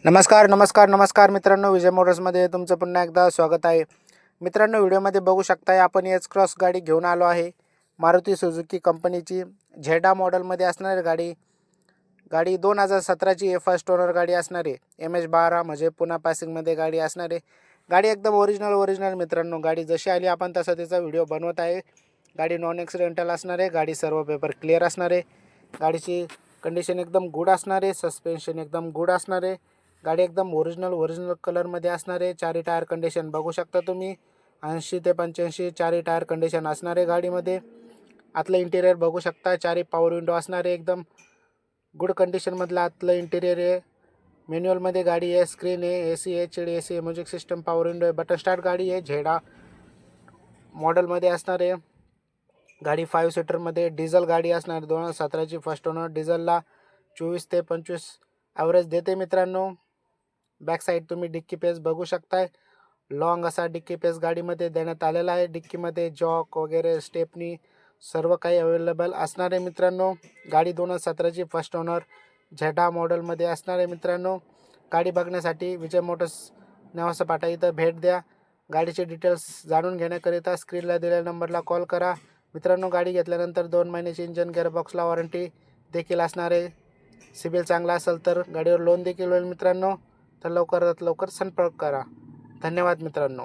नमस्कार मित्रांनो, विजय मोटर्समध्ये तुमचं पुन्हा एकदा स्वागत आहे. मित्रांनो, व्हिडिओमध्ये बघू शकताय आपण एच क्रॉस गाडी घेऊन आलो आहे. मारुती सुझुकी कंपनीची झेडा मॉडेलमध्ये असणारी गाडी 2017ची फर्स्ट ओनर गाडी असणारी MH12 म्हणजे पुन्हा पासिंगमध्ये गाडी असणारी गाडी एकदम ओरिजिनल मित्रांनो. गाडी जशी आली आपण तसा त्याचा व्हिडिओ बनवत आहे. गाडी नॉन ॲक्सिडेंटल असणार आहे. गाडी सर्व पेपर क्लिअर असणार आहे. गाडीची कंडिशन एकदम गुड असणार आहे. सस्पेन्शन एकदम गुड असणार आहे. गाडी एकदम ओरिजिनल कलरमध्ये असणार आहे. चारी टायर कंडिशन बघू शकता तुम्ही. 80 ते 85 चारी टायर कंडिशन असणार आहे गाडीमध्ये. आतलं इंटिरियर बघू शकता. चारी पॉवर विंडो असणार आहे. एकदम गुड कंडिशनमधलं आतलं इंटिरियर आहे. मॅन्युअलमध्ये गाडी आहे. स्क्रीन आहे, AC आहे, HD AC आहे, म्युझिक सिस्टम, पॉवर विंडो आहे, बटन स्टार्ट गाडी आहे. झेडा मॉडेलमध्ये असणार आहे. गाडी 5 सीटरमध्ये डिझेल गाडी असणार. 2017ची फर्स्ट ओनर. डिझेलला 24 ते 25 ॲव्हरेज देते मित्रांनो. बॅक साईड तुम्ही डिक्की पेस बघू शकताय. लॉंग असा डिक्की पेस गाडीमध्ये देण्यात आलेला आहे. डिक्कीमध्ये जॉक वगैरे स्टेपनी सर्व काही अवेलेबल असणार आहे मित्रांनो. गाडी 2017ची फर्स्ट ओनर झेडा मॉडेलमध्ये असणार आहे मित्रांनो. गाडी बघण्यासाठी विजय मोटर्स नेवासा पाटा इथं भेट द्या. गाडीचे डिटेल्स जाणून घेण्याकरिता स्क्रीनला दिलेल्या नंबरला कॉल करा मित्रांनो. गाडी घेतल्यानंतर 2 महिन्याची इंजन गिअरबॉक्सला वॉरंटी देखील असणार आहे. सिबिल चांगला असेल तर गाडीवर लोन देखील होईल मित्रांनो. तर लवकरात लवकर संपर्क करा. धन्यवाद मित्रांनो.